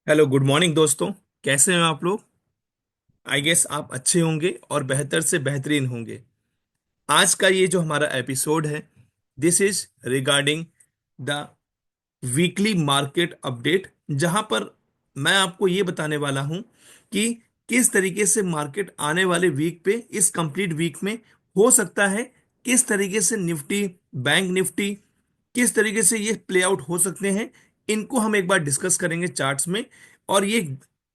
Hello, good morning दोस्तों। कैसे हैं आप लोग? आई गेस आप अच्छे होंगे और बेहतर से बेहतरीन होंगे। आज का ये जो हमारा एपिसोड है, this is regarding the weekly market update, जहां पर मैं आपको ये बताने वाला हूं कि किस तरीके से मार्केट आने वाले वीक पे, इस कंप्लीट वीक में हो सकता है, किस तरीके से निफ्टी, बैंक निफ्टी, किस तरीके से ये प्ले आउट हो सकते हैं। इनको हम एक बार डिस्कस करेंगे चार्ट्स में। और ये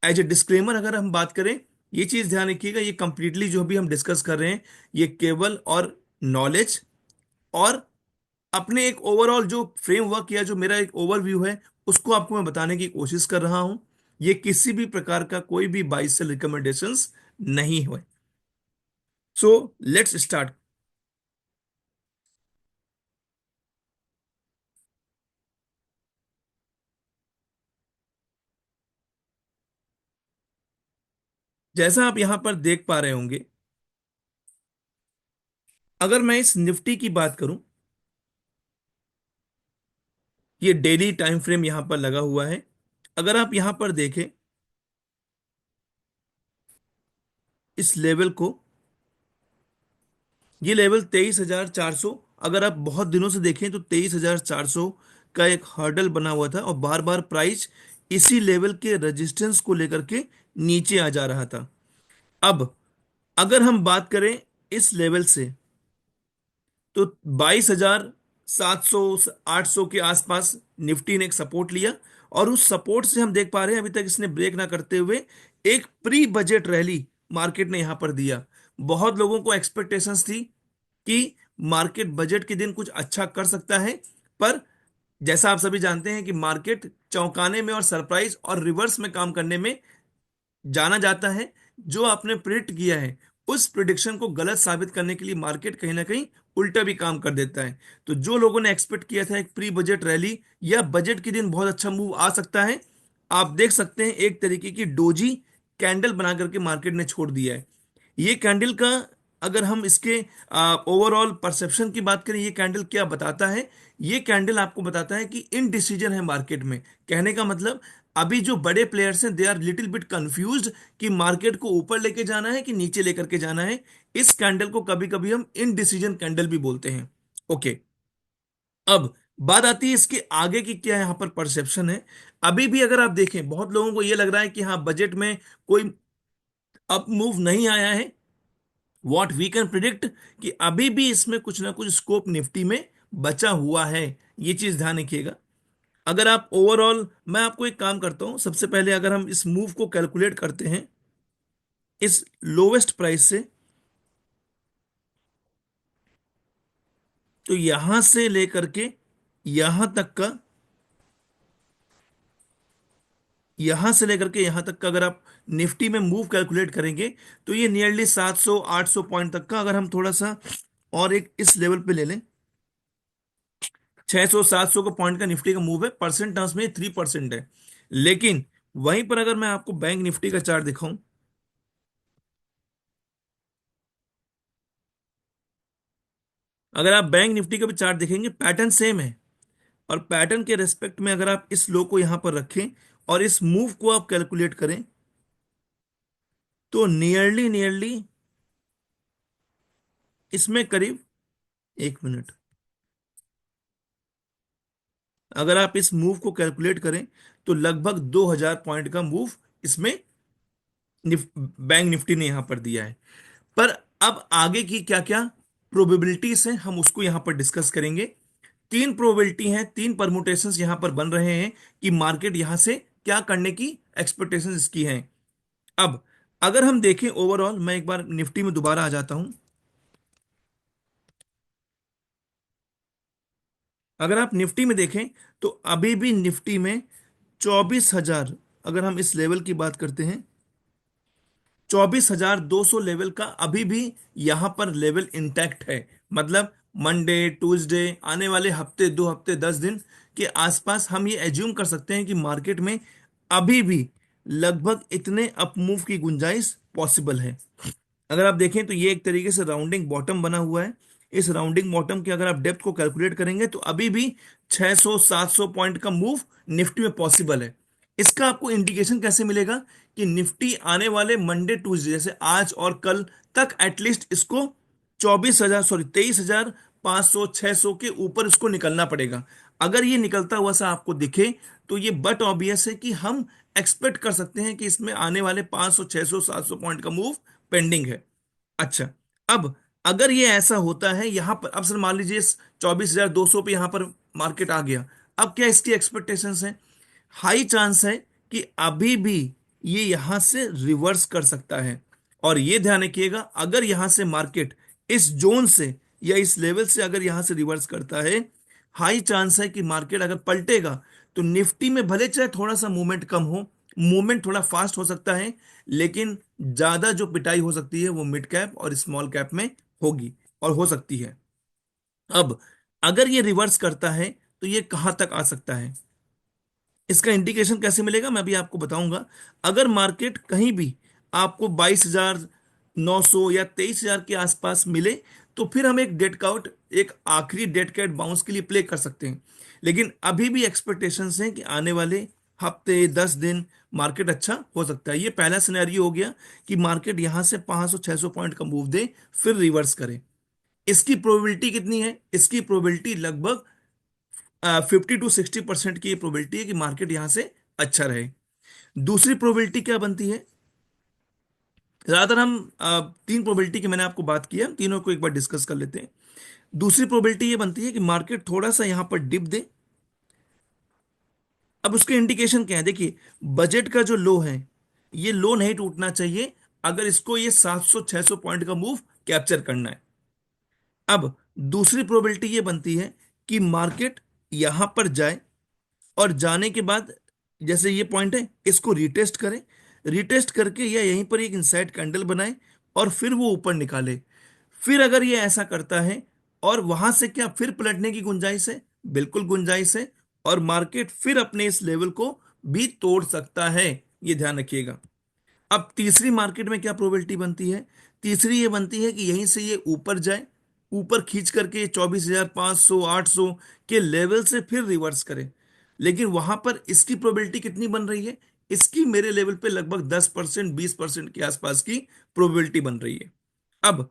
एज ए डिस्क्लेमर अगर हम बात करें, ये चीज ध्यान रखिएगा, ये कंप्लीटली जो भी हम डिस्कस कर रहे हैं, ये केवल और नॉलेज और अपने एक ओवरऑल जो फ्रेमवर्क या जो मेरा एक ओवरव्यू है, उसको आपको मैं बताने की कोशिश कर रहा हूं। ये किसी भी प्रकार का कोई भी बाई सेल रिकमेंडेशंस नहीं हुए। So let's start. जैसा आप यहां पर देख पा रहे होंगे, अगर मैं इस निफ्टी की बात करूं, ये डेली टाइम फ्रेम यहां पर लगा हुआ है। अगर आप यहां पर देखें इस लेवल को, ये लेवल 23,400, अगर आप बहुत दिनों से देखें तो 23,400 का एक हर्डल बना हुआ था और बार बार प्राइस इसी लेवल के रेजिस्टेंस को लेकर के नीचे आ जा रहा था। अब अगर हम बात करें इस लेवल से, तो 22,700 800 के आसपास निफ्टी ने एक सपोर्ट लिया। और उस सपोर्ट से हम देख पा रहे हैं अभी तक इसने ब्रेक ना करते हुए एक प्री बजट रैली मार्केट ने यहां पर दिया। बहुत लोगों को एक्सपेक्टेशंस थी कि मार्केट बजट के दिन कुछ अच्छा कर सकता है, पर जैसा आप सभी जानते हैं कि मार्केट चौंकाने में और सरप्राइज और रिवर्स में काम करने में जाना जाता है। जो आपने प्रिडिक्ट किया है, उस प्रिडिक्शन को गलत साबित करने के लिए मार्केट कहीं ना कहीं उल्टा भी काम कर देता है। तो जो लोगों ने एक्सपेक्ट किया था एक प्री बजट रैली या बजट के दिन बहुत अच्छा मूव आ सकता है, आप देख सकते हैं एक तरीके की डोजी कैंडल बना करके मार्केट ने छोड़ दिया है। ये कैंडल का, अगर हम इसके ओवरऑल परसेप्शन की बात करें, ये कैंडल क्या बताता है? ये कैंडल आपको बताता है कि इनडिसीजन है मार्केट में। कहने का मतलब, अभी जो बड़े प्लेयर्स हैं, they are little bit confused कि मार्केट को ऊपर लेके जाना है कि नीचे लेकर के जाना है। इस कैंडल को कभी कभी हम इनडिसीजन कैंडल भी बोलते हैं। ओके। अब बात आती है इसके आगे की, क्या यहाँ पर परसेप्शन है। अभी भी अगर आप देखें, बहुत लोगों को ये लग रहा है कि हाँ, बजट में कोई अप मूव नहीं आया है। व्हाट वी कैन प्रिडिक्ट कि अभी भी इसमें कुछ ना कुछ स्कोप निफ्टी में बचा हुआ है। ये चीज ध्यान रखिएगा। अगर आप ओवरऑल, मैं आपको एक काम करता हूं, सबसे पहले अगर हम इस मूव को कैलकुलेट करते हैं इस लोवेस्ट प्राइस से, तो यहां से लेकर के यहां तक का, यहां से लेकर के यहां तक का अगर आप निफ्टी में मूव कैलकुलेट करेंगे, तो ये नियरली 700 800 पॉइंट तक का, अगर हम थोड़ा सा और एक इस लेवल पे ले लें, 600 700 का पॉइंट का निफ्टी का मूव है। परसेंट टर्म्स में 3% है। लेकिन वहीं पर अगर मैं आपको बैंक निफ्टी का चार्ट दिखाऊं, अगर आप बैंक निफ्टी का भी चार्ट देखेंगे, पैटर्न सेम है। और पैटर्न के रेस्पेक्ट में अगर आप इस लो को यहां पर रखें और इस मूव को आप कैलकुलेट करें, तो नियरली नियरली इसमें करीब, एक मिनट, अगर आप इस मूव को कैलकुलेट करें तो लगभग 2,000 पॉइंट का मूव इसमें बैंक निफ्टी ने यहां पर दिया है। पर अब आगे की क्या क्या प्रोबेबिलिटीज हैं, हम उसको यहां पर डिस्कस करेंगे। तीन प्रोबेबिलिटी हैं, तीन परमुटेशंस यहां पर बन रहे हैं कि मार्केट यहां से क्या करने की एक्सपेक्टेशंस इसकी हैं। अब अगर हम देखें ओवरऑल, मैं एक बार निफ्टी में दोबारा आ जाता हूं। अगर आप निफ्टी में देखें, तो अभी भी निफ्टी में 24,000, अगर हम इस लेवल की बात करते हैं, 24,200 लेवल का अभी भी यहां पर लेवल इंटैक्ट है। मतलब मंडे ट्यूसडे, आने वाले हफ्ते, 2 हफ्ते, 10 दिन के आसपास हम ये एज्यूम कर सकते हैं कि मार्केट में अभी भी लगभग इतने अपमूव की गुंजाइश पॉसिबल है। अगर आप देखें तो ये एक तरीके से राउंडिंग बॉटम बना हुआ है। इस राउंडिंग बॉटम के अगर आप डेप्थ को कैलकुलेट करेंगे, तो अभी भी 600 700 पॉइंट का मूव निफ्टी में पॉसिबल है। इसका आपको इंडिकेशन कैसे मिलेगा कि निफ्टी आने वाले मंडे ट्यूसडे जैसे आज और कल तक एटलीस्ट इसको 24,000 सॉरी 23,500 600 के ऊपर इसको निकलना पड़ेगा। अगर ये निकलता हुआ सा आपको दिखे तो ये बट ऑब्वियस है कि हम एक्सपेक्ट कर सकते हैं कि इसमें आने वाले 500 600 700 पॉइंट का मूव पेंडिंग है। अच्छा, अब अगर ये ऐसा होता है यहां पर, अब सर मान लीजिए 24,200 पे यहां पर मार्केट आ गया, अब क्या इसकी एक्सपेक्टेशंस है? हाई चांस है कि अभी भी ये यहां से रिवर्स कर सकता है। और ये ध्यान रखिएगा, अगर यहां से मार्केट इस जोन से या इस लेवल से अगर यहां से रिवर्स करता है, हाई चांस है कि मार्केट अगर पलटेगा तो निफ्टी में भले चाहे थोड़ा सा मूवमेंट कम हो, मूवमेंट थोड़ा फास्ट हो सकता है, लेकिन ज्यादा जो पिटाई हो सकती है वो मिड कैप और स्मॉल कैप में होगी और हो सकती है। अब अगर ये रिवर्स करता है तो ये कहां तक आ सकता है, इसका इंडिकेशन कैसे मिलेगा मैं भी आपको बताऊंगा। अगर मार्केट कहीं भी आपको 22,900 या 23,000 के आसपास मिले तो फिर हम एक डेट काउट, एक आखिरी डेट कैट बाउंस के लिए प्ले कर सकते हैं। लेकिन अभी भी एक्सपेक्टेशंस हैं कि आने वाले हफ्ते 10 दिन मार्केट अच्छा हो सकता है। ये पहला सिनेरियो हो गया कि मार्केट यहां से 500 600 पॉइंट का मूव दे फिर रिवर्स करे। इसकी प्रोबेबिलिटी कितनी है? इसकी प्रोबेबिलिटी लगभग 50 to 60% की प्रोबेबिलिटी है कि मार्केट यहां से अच्छा रहे। दूसरी प्रोबेबिलिटी क्या बनती है? ज्यादातर हम तीन प्रोबेबिलिटी की मैंने आपको बात किया, तीनों को एक बार डिस्कस कर लेते हैं। दूसरी प्रोबेबिलिटी ये बनती है कि मार्केट थोड़ा सा यहां पर डिप दे। अब उसके इंडिकेशन क्या है? देखिए, बजट का जो लो है, ये लो नहीं टूटना चाहिए अगर इसको ये 700 600 पॉइंट का मूव कैप्चर करना है। अब दूसरी प्रोबेबिलिटी ये बनती है कि मार्केट यहां पर जाए और जाने के बाद जैसे ये पॉइंट है इसको रिटेस्ट करें, रिटेस्ट करके या यहीं पर एक इनसाइड कैंडल बनाए और फिर वो ऊपर निकाले। फिर अगर ये ऐसा करता है और वहां से क्या फिर पलटने की गुंजाइश है? बिल्कुल गुंजाइश है। और मार्केट फिर अपने इस लेवल को भी तोड़ सकता है, ये ध्यान रखिएगा। अब तीसरी मार्केट में क्या प्रोबेबिलिटी बनती है? तीसरी ये बनती है कि यहीं से ये ऊपर जाए, ऊपर खींच करके 24,500 800 के लेवल से फिर रिवर्स करे। लेकिन वहां पर इसकी प्रोबेबिलिटी कितनी बन रही है? इसकी मेरे लेवल पे लगभग 10% 20% के आसपास की प्रोबेबिलिटी बन रही है। अब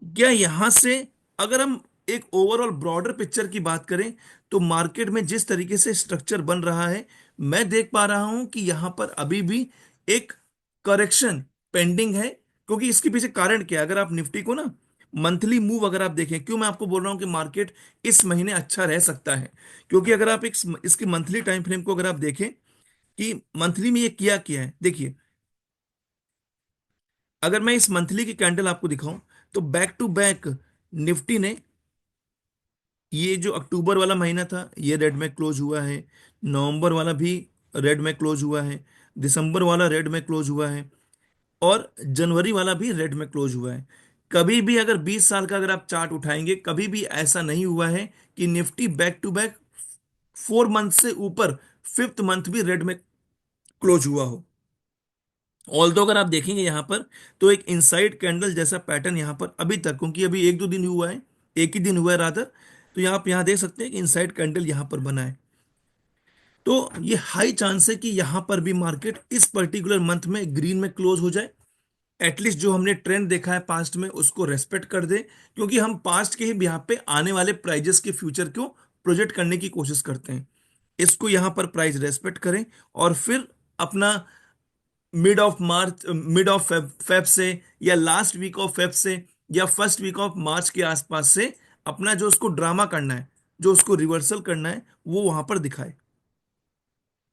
क्या यहां से अगर हम एक ओवरऑल ब्रॉडर पिक्चर की बात करें तो मार्केट में जिस तरीके से स्ट्रक्चर बन रहा है, मैं देख पा रहा हूं कि यहां पर अभी भी एक करेक्शन पेंडिंग है। क्योंकि इसके पीछे कारण क्या है? अगर आप निफ्टी को ना मंथली मूव अगर आप देखें, क्यों मैं आपको बोल रहा हूं कि मार्केट इस महीने अच्छा रह सकता है, क्योंकि अगर आप एक इसकी मंथली टाइम फ्रेम को अगर आप देखें कि मंथली में ये किया क्या है, देखिए, अगर मैं इस मंथली की कैंडल आपको दिखाऊं तो बैक टू बैक निफ्टी ने ये जो अक्टूबर वाला महीना था ये रेड में क्लोज हुआ है, नवंबर वाला भी रेड में क्लोज हुआ है, दिसंबर वाला रेड में क्लोज हुआ है और जनवरी वाला भी रेड में क्लोज हुआ है। कभी भी अगर 20 साल का अगर आप चार्ट उठाएंगे, कभी भी ऐसा नहीं हुआ है कि Nifty back to back 4 month से ऊपर फिफ्थ मंथ भी रेड में क्लोज हुआ हो। ऑल्दो अगर आप देखेंगे यहां पर तो एक इनसाइड कैंडल जैसा पैटर्न यहां पर अभी तक, क्योंकि अभी एक दो दिन हुआ है, एक ही दिन हुआ है रादर, तो यहां आप यहां देख सकते हैं कि इनसाइड कैंडल यहां पर बना है। तो ये हाई चांस है कि यहां पर भी मार्केट इस पर्टिकुलर मंथ में ग्रीन में क्लोज हो जाए। एटलीस्ट जो हमने ट्रेंड देखा है पास्ट में उसको रेस्पेक्ट कर दे, क्योंकि हम पास्ट के ही बिहाफ पे आने वाले प्राइजेस के फ्यूचर को प्रोजेक्ट करने की कोशिश करते हैं। इसको यहां पर प्राइस रेस्पेक्ट करें और फिर अपना mid of March, mid of Feb से या लास्ट वीक ऑफ फेब से या फर्स्ट वीक ऑफ मार्च के आसपास से अपना जो उसको ड्रामा करना है, जो उसको रिवर्सल करना है, वो वहां पर दिखाए।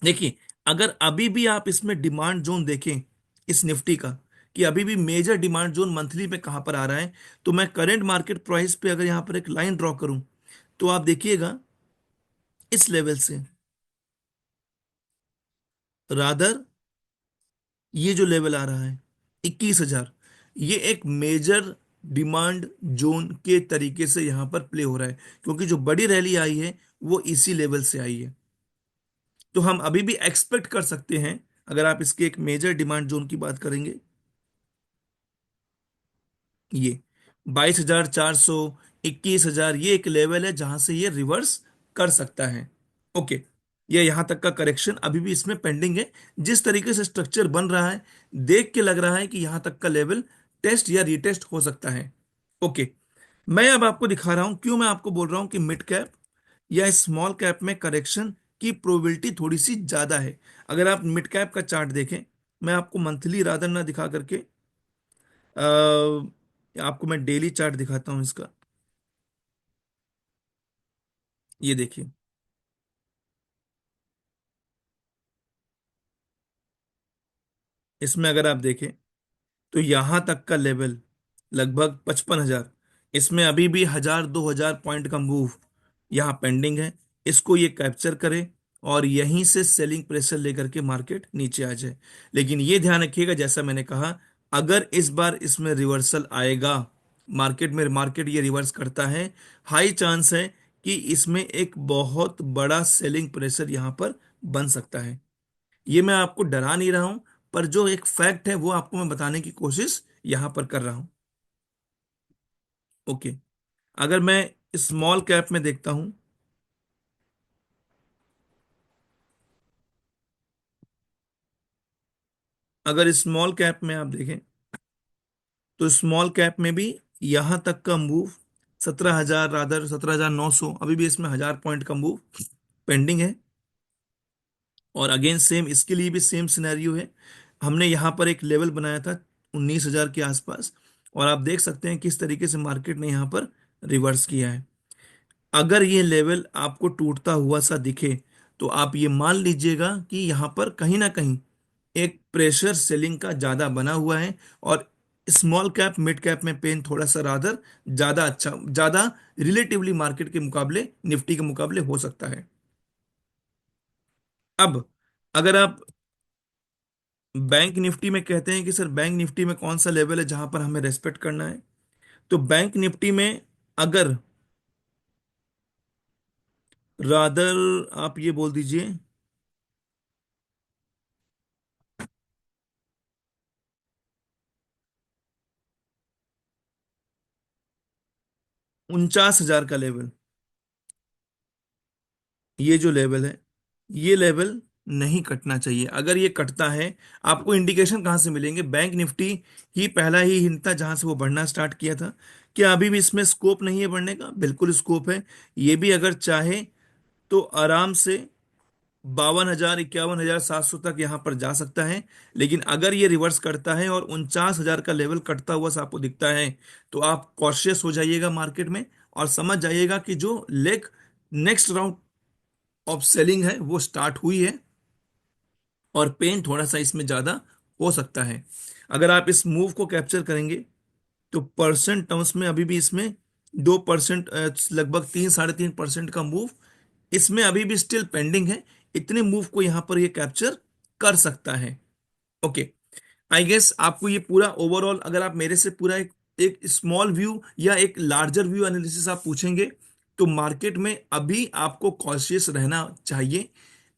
देखिए, अगर अभी भी आप इसमें डिमांड जोन देखें इस निफ्टी का, कि अभी भी मेजर डिमांड जोन मंथली में कहां पर आ रहा है, तो मैं करंट मार्केट प्राइस पे अगर यहां पर एक लाइन ड्रॉ करूं तो आप देखिएगा इस लेवल से रादर ये जो लेवल आ रहा है 21,000, ये एक मेजर डिमांड जोन के तरीके से यहां पर प्ले हो रहा है, क्योंकि जो बड़ी रैली आई है वो इसी लेवल से आई है। तो हम अभी भी एक्सपेक्ट कर सकते हैं, अगर आप इसके एक मेजर डिमांड जोन की बात करेंगे, ये 22,400 21,000 ये एक लेवल है जहां से ये रिवर्स कर सकता है। ओके। या यहां तक का करेक्शन अभी भी इसमें पेंडिंग है। जिस तरीके से स्ट्रक्चर बन रहा है, देख के लग रहा है कि यहां तक का लेवल टेस्ट या रीटेस्ट हो सकता है। ओके, मैं अब आपको दिखा रहा हूं क्यों मैं आपको बोल रहा हूं कि मिड कैप या स्मॉल कैप में करेक्शन की प्रोबेबिलिटी थोड़ी सी ज्यादा है। अगर आप मिड कैप का चार्ट देखें, मैं आपको मंथली रादर ना दिखा करके आपको मैं डेली चार्ट दिखाता हूं इसका। ये देखिए, इसमें अगर आप देखें तो यहां तक का लेवल लगभग 55,000, इसमें अभी भी 1,000 2,000 पॉइंट का मूव यहाँ पेंडिंग है। इसको ये कैप्चर करे और यहीं से सेलिंग प्रेशर लेकर के मार्केट नीचे आ जाए। लेकिन ये ध्यान रखिएगा, जैसा मैंने कहा, अगर इस बार इसमें रिवर्सल आएगा, मार्केट ये रिवर्स करता है, हाई चांस है कि इसमें एक बहुत बड़ा सेलिंग प्रेशर यहां पर बन सकता है। ये मैं आपको डरा नहीं रहा हूं, पर जो एक फैक्ट है वो आपको मैं बताने की कोशिश यहां पर कर रहा हूं। ओके, अगर मैं स्मॉल कैप में देखता हूं, अगर स्मॉल कैप में आप देखें तो स्मॉल कैप में भी यहां तक का मूव 17,000, रादर 17,900, अभी भी इसमें 1,000 पॉइंट का मूव पेंडिंग है। और अगेन सेम, इसके लिए भी सेम सिनेरियो है। हमने यहाँ पर एक लेवल बनाया था 19,000 के आसपास, और आप देख सकते हैं किस तरीके से मार्केट ने यहाँ पर रिवर्स किया है। अगर ये लेवल आपको टूटता हुआ सा दिखे, तो आप ये मान लीजिएगा कि यहाँ पर कहीं ना कहीं एक प्रेशर सेलिंग का ज्यादा बना हुआ है, और स्मॉल कैप मिड कैप में पेन थोड़ा सा रादर ज्यादा अच्छा, ज्यादा रिलेटिवली मार्केट के मुकाबले, निफ्टी के मुकाबले हो सकता है। अब अगर आप बैंक निफ्टी में कहते हैं कि सर बैंक निफ्टी में कौन सा लेवल है जहां पर हमें रेस्पेक्ट करना है, तो बैंक निफ्टी में अगर रादर आप ये बोल दीजिए 49,000 का लेवल, ये जो लेवल है, ये लेवल नहीं कटना चाहिए। अगर ये कटता है, आपको इंडिकेशन कहां से मिलेंगे? बैंक निफ्टी ही पहला ही हिंट था जहां से वो बढ़ना स्टार्ट किया था। क्या अभी भी इसमें स्कोप नहीं है बढ़ने का? बिल्कुल स्कोप है। ये भी अगर चाहे तो आराम से 52,000 51,700 तक यहां पर जा सकता है। लेकिन अगर ये रिवर्स करता है और 49,000 का लेवल कटता हुआ सा आपको दिखता है, तो आप कॉशियस हो जाइएगा मार्केट में, और समझ जाइएगा कि जो leg next round of selling है वो स्टार्ट हुई है, और पेन थोड़ा सा इसमें ज्यादा हो सकता है। अगर आप इस मूव को कैप्चर करेंगे, तो परसेंट टर्म्स में अभी भी इसमें 2%, लगभग 3 3.5% का मूव इसमें अभी भी स्टिल पेंडिंग है। इतने मूव को यहां पर ये कैप्चर कर सकता है। ओके, आई गेस आपको ये पूरा ओवरऑल, अगर आप मेरे से पूरा एक स्मॉल व्यू या एक लार्जर व्यू एनालिसिस आप पूछेंगे, तो मार्केट में अभी आपको कॉशियस रहना चाहिए।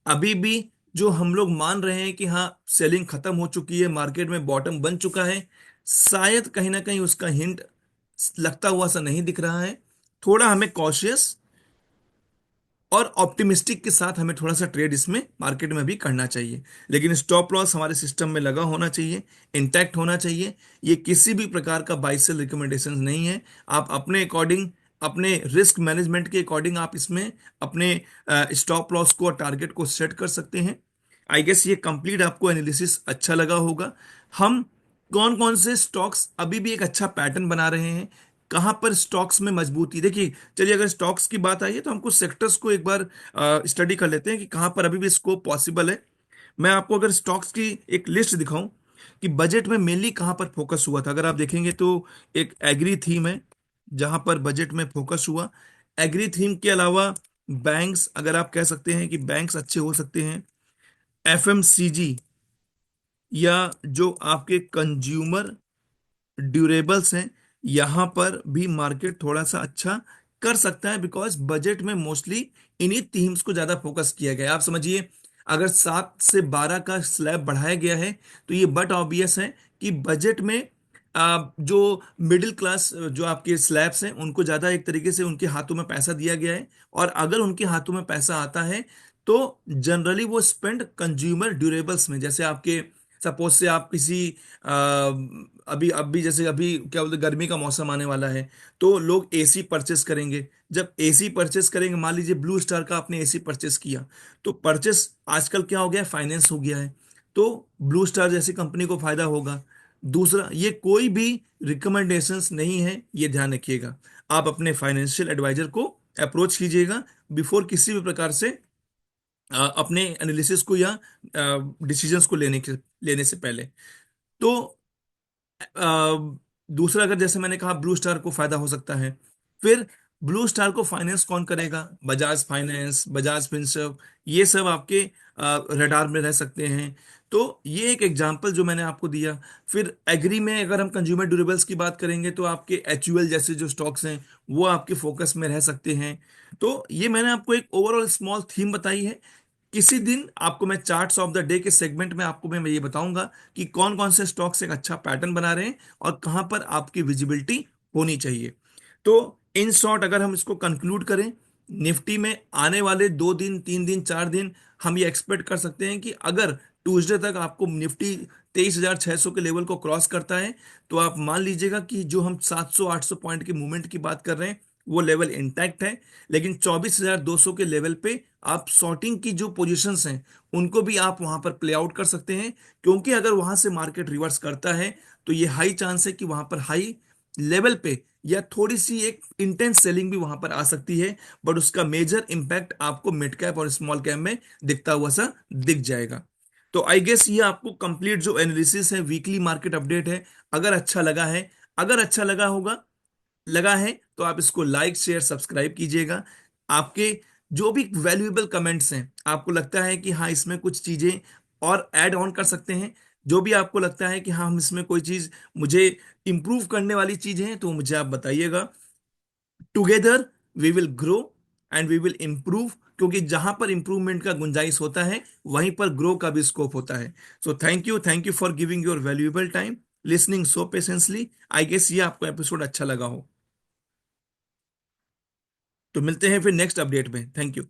अभी भी जो हम लोग मान रहे हैं कि हाँ सेलिंग खत्म हो चुकी है, मार्केट में बॉटम बन चुका है, शायद कहीं ना कहीं उसका हिंट लगता हुआ सा नहीं दिख रहा है। थोड़ा हमें कॉशियस और ऑप्टिमिस्टिक के साथ हमें थोड़ा सा ट्रेड इसमें मार्केट में भी करना चाहिए। लेकिन स्टॉप लॉस हमारे सिस्टम में लगा होना चाहिए, इंटैक्ट होना चाहिए। ये किसी भी प्रकार का बाय सेल रिकमेंडेशन नहीं है। आप अपने अकॉर्डिंग, अपने रिस्क मैनेजमेंट के अकॉर्डिंग आप इसमें अपने स्टॉप लॉस को और टारगेट को सेट कर सकते हैं। आई गेस ये कंप्लीट आपको एनालिसिस अच्छा लगा होगा। हम कौन कौन से स्टॉक्स अभी भी एक अच्छा पैटर्न बना रहे हैं, कहां पर स्टॉक्स में मजबूती देखिए। चलिए, अगर स्टॉक्स की बात आई है तो हम कुछ सेक्टर्स को एक बार स्टडी कर लेते हैं कि कहां पर अभी भी स्कोप पॉसिबल है। मैं आपको अगर स्टॉक्स की एक लिस्ट दिखाऊं कि बजट में मेनली कहां पर फोकस हुआ था, अगर आप देखेंगे तो एक एग्री थीम है जहां पर बजट में फोकस हुआ। एग्री थीम के अलावा बैंक्स, अगर आप कह सकते हैं कि बैंक्स अच्छे हो सकते हैं। एफएमसीजी, या जो आपके कंज्यूमर ड्यूरेबल्स हैं, यहां पर भी मार्केट थोड़ा सा अच्छा कर सकता है, बिकॉज बजट में मोस्टली इन्हीं थीम्स को ज्यादा फोकस किया गया है। आप समझिए, अगर 7 से 12 का स्लैब बढ़ाया गया है, तो ये बट ऑब्वियस है कि बजट में जो मिडिल क्लास जो आपके स्लैब्स हैं उनको ज्यादा एक तरीके से उनके हाथों में पैसा दिया गया है। और अगर उनके हाथों में पैसा आता है, तो जनरली वो स्पेंड कंज्यूमर ड्यूरेबल्स में, जैसे आपके सपोज से आप किसी अभी अभी जैसे अभी क्या बोलते हैं, गर्मी का मौसम आने वाला है, तो लोग एसी परचेस करेंगे। जब एसी परचेस करेंगे, मान लीजिए ब्लू स्टार का आपने एसी परचेस किया, तो परचेस आजकल क्या हो गया है, फाइनेंस हो गया है, तो ब्लू स्टार जैसी कंपनी को फायदा होगा। दूसरा, ये कोई भी रिकमेंडेशंस नहीं है, ये ध्यान रखिएगा। आप अपने फाइनेंशियल एडवाइजर को अप्रोच कीजिएगा बिफोर किसी भी प्रकार से अपने एनालिसिस को या डिसीजंस को लेने से पहले। तो दूसरा, अगर जैसे मैंने कहा ब्लू स्टार को फायदा हो सकता है, फिर ब्लू स्टार को फाइनेंस कौन करेगा, बजाज फाइनेंस, बजाज फिनसर्व, ये सब आपके रडार में रह सकते हैं। तो ये एक एग्जांपल जो मैंने आपको दिया। फिर एग्री में अगर हम कंज्यूमर ड्यूरेबल्स की बात करेंगे, तो आपके एचयूएल जैसे जो स्टॉक्स हैं वो आपके फोकस में रह सकते हैं। तो ये मैंने आपको एक ओवरऑल स्मॉल थीम बताई है। किसी दिन आपको मैं चार्ट्स ऑफ द डे के सेगमेंट में आपको मैं ये बताऊंगा कि कौन कौन से स्टॉक्स एक अच्छा पैटर्न बना रहे हैं और कहां पर आपकी विजिबिलिटी होनी चाहिए। तो इन शॉर्ट अगर हम इसको कंक्लूड करें, निफ्टी में आने वाले 2 दिन, 3 दिन, 4 दिन हम ये एक्सपेक्ट कर सकते हैं कि अगर ट्यूसडे तक आपको निफ्टी 23,600 के लेवल को क्रॉस करता है, तो आप मान लीजिएगा कि जो हम 700-800 पॉइंट के मूवमेंट की बात कर रहे हैं वो लेवल इंटैक्ट है। लेकिन 24,200 के लेवल पे आप शॉर्टिंग की जो पोजीशंस हैं उनको भी आप वहां पर प्ले आउट कर सकते हैं, क्योंकि अगर वहां से मार्केट रिवर्स करता है तो ये हाई चांस है कि वहां पर हाई लेवल पे या थोड़ी सी एक इंटेंस सेलिंग भी वहां पर आ सकती है। बट उसका मेजर इंपैक्ट आपको मिड कैप और स्मॉल कैप में दिखता हुआ सा दिख जाएगा। तो आई गेस ये आपको कंप्लीट जो एनालिसिस है, वीकली मार्केट अपडेट है, अगर अच्छा लगा है, अगर अच्छा लगा है तो आप इसको लाइक शेयर सब्सक्राइब कीजिएगा। आपके जो भी वैल्यूएबल कमेंट्स हैं, आपको लगता है कि हाँ इसमें कुछ चीजें और ऐड ऑन कर सकते हैं, जो भी आपको लगता है कि हाँ हम इसमें कोई चीज मुझे इंप्रूव करने वाली चीज है, तो मुझे आप बताइएगा। Together we will grow and we will improve, क्योंकि जहां पर इंप्रूवमेंट का गुंजाइश होता है वहीं पर ग्रो का भी स्कोप होता है। So thank you for giving your valuable time, listening so patiently. I guess ये आपको एपिसोड अच्छा लगा हो। तो मिलते हैं फिर नेक्स्ट अपडेट में। Thank you.